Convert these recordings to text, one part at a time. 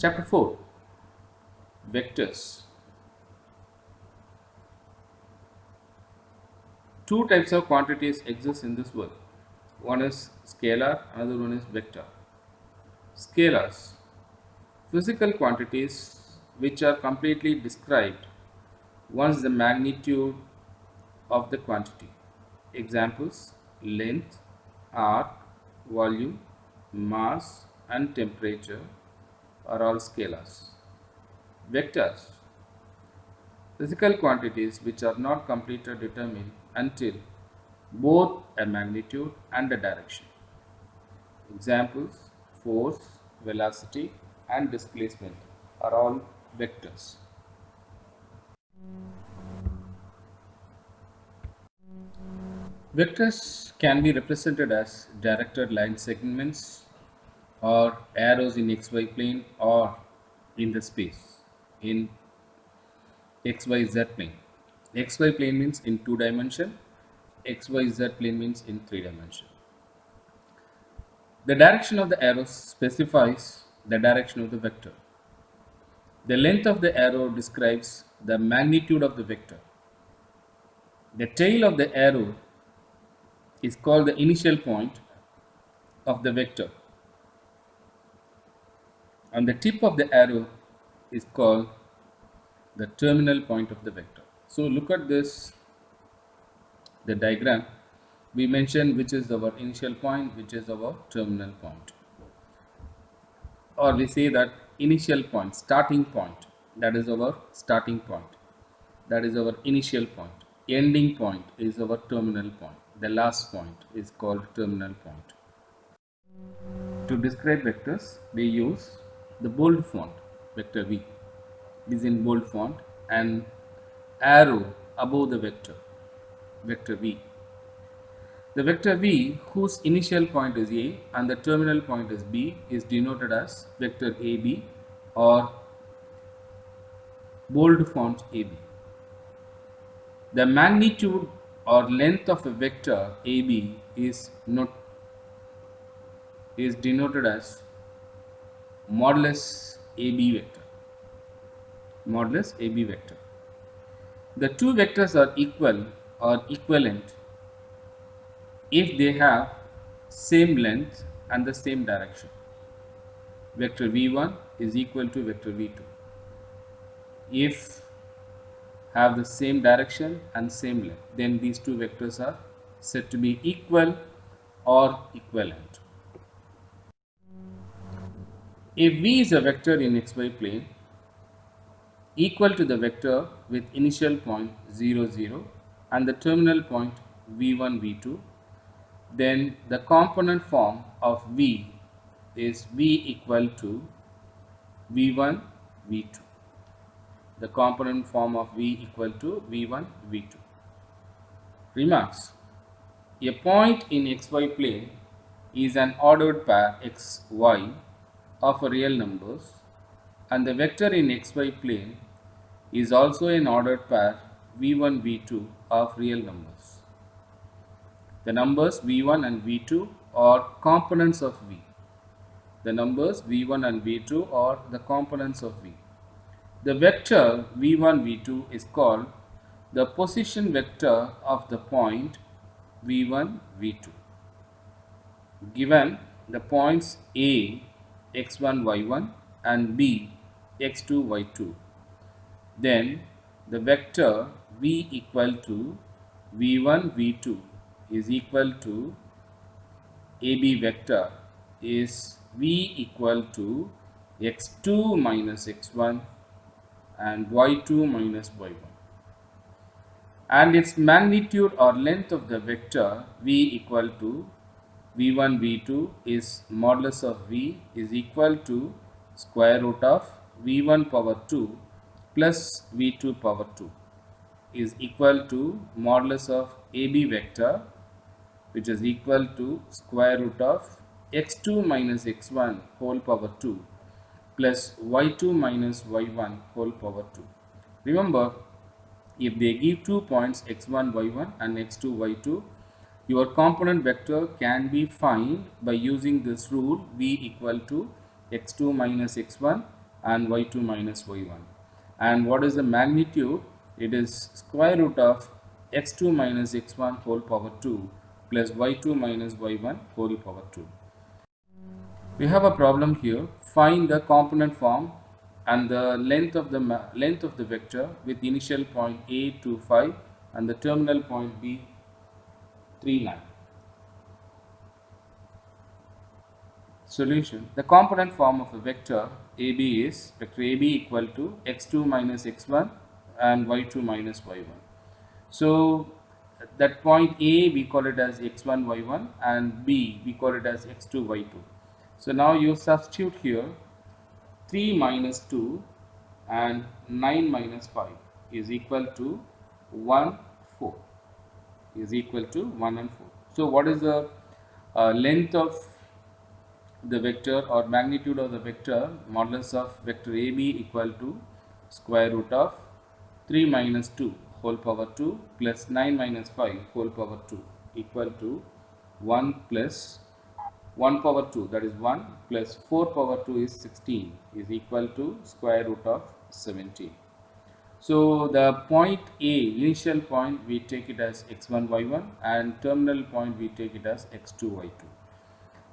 Chapter 4. Vectors. Two types of quantities exist in this world. One is scalar, another one is vector. Scalars, physical quantities which are completely described once the magnitude of the quantity. Examples: length, arc, volume, mass, and temperature are all scalars. Vectors, physical quantities which are not completely determined until both a magnitude and a direction. Examples: force, velocity, and displacement are all vectors. Vectors can be represented as directed line segments or arrows in xy plane or in the space in xyz plane. Xy plane means in 2 dimension, xyz plane means in 3 dimension. The direction of the arrow specifies the direction of the vector. The length of the arrow describes the magnitude of the vector. The tail of the arrow is called the initial point of the vector, and the tip of the arrow is called the terminal point of the vector. So look at this, the diagram. We mentioned which is our initial point, which is our terminal point, or we say that initial point, starting point, that is our starting point, that is our initial point. Ending point is our terminal point. The last point is called terminal point. To describe vectors, we use the bold font, vector V is in bold font, and arrow above the vector, vector V. The vector V, whose initial point is A and the terminal point is B, is denoted as vector AB or bold font AB. The magnitude or length of a vector AB is denoted as modulus AB vector. Modulus AB vector. The two vectors are equal or equivalent if they have same length and the same direction. Vector V1 is equal to vector V2 if have the same direction and same length, then these two vectors are said to be equal or equivalent. If V is a vector in xy plane equal to the vector with initial point 0 0 and the terminal point V1 V2, then the component form of V is V equal to V1 V2. The component form of V equal to V1 V2. Remarks: a point in xy plane is an ordered pair xy of real numbers, and the vector in xy plane is also an ordered pair V1 V2 of real numbers. The numbers V1 and V2 are components of V. The numbers V1 and V2 are the components of V. The vector V1 V2 is called the position vector of the point V1 V2. Given the points A x1 y1 and B x2 y2, then the vector V equal to V1 V2 is equal to AB vector is V equal to x2 minus x1 and y2 minus y1, and its magnitude or length of the vector V equal to V1 V2 is modulus of V is equal to square root of V1 power 2 plus V2 power 2 is equal to modulus of AB vector, which is equal to square root of x2 minus x1 whole power 2 plus y2 minus y1 whole power 2. Remember, if they give 2 points x1 y1 and x2 y2, your component vector can be found by using this rule: V equal to x2 minus x1 and y2 minus y1. And what is the magnitude? It is square root of x2 minus x1 whole power 2 plus y2 minus y1 whole power 2. We have a problem here. Find the component form and the length of the vector with initial point A 5 and the terminal point B 9. Solution. The component form of a vector AB is vector AB equal to x2 minus x1 and y2 minus y1. So that point A we call it as x1 y1 and B we call it as x2 y2. So now you substitute here 3 minus 2 and 9 minus 5 is equal to 1 4 is equal to 1 and 4. So what is the length of the vector or magnitude of the vector? Modulus of vector AB equal to square root of 3 minus 2 whole power 2 plus 9 minus 5 whole power 2 equal to 1 plus 1 power 2, that is 1, plus 4 power 2 is 16 is equal to square root of 17. So the point A, initial point, we take it as x1 y1 and terminal point we take it as x2 y2.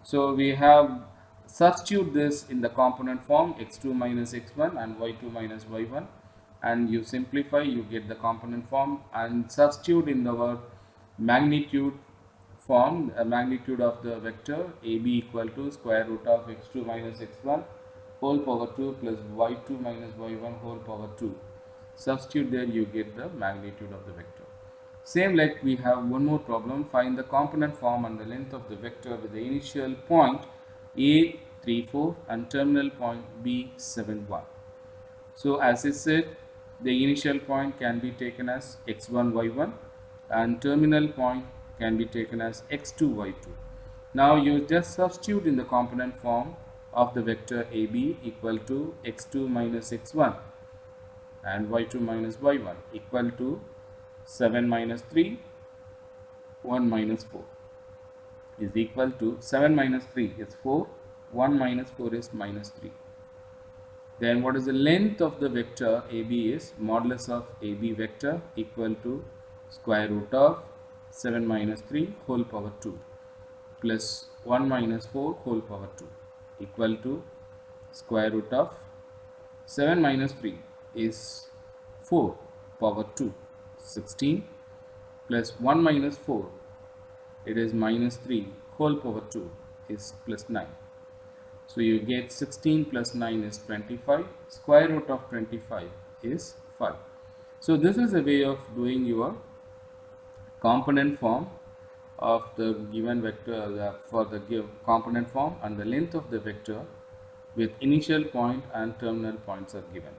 So we have substitute this in the component form x2 minus x1 and y2 minus y1, and you simplify, you get the component form, and substitute in our magnitude form, a magnitude of the vector AB equal to square root of x2 minus x1 whole power 2 plus y2 minus y1 whole power 2. Substitute there, you get the magnitude of the vector. Same like we have one more problem. Find the component form and the length of the vector with the initial point A 3 4 and terminal point B 7 1. So as I said, the initial point can be taken as x1 y1 and terminal point can be taken as x2 y2. Now you just substitute in the component form of the vector AB equal to x2 minus x1 and y2 minus y1 equal to 7 minus 3, 1 minus 4 is equal to 7 minus 3 is 4, 1 minus 4 is minus 3. Then what is the length of the vector AB is modulus of AB vector equal to square root of 7 minus 3 whole power 2 plus 1 minus 4 whole power 2 equal to square root of 7 minus 3 is 4 power 2 16 plus 1 minus 4, it is minus 3 whole power 2 is plus 9. So you get 16 plus 9 is 25, square root of 25 is 5. So this is a way of doing your component form of the given vector for the component form and the length of the vector with initial point and terminal points are given.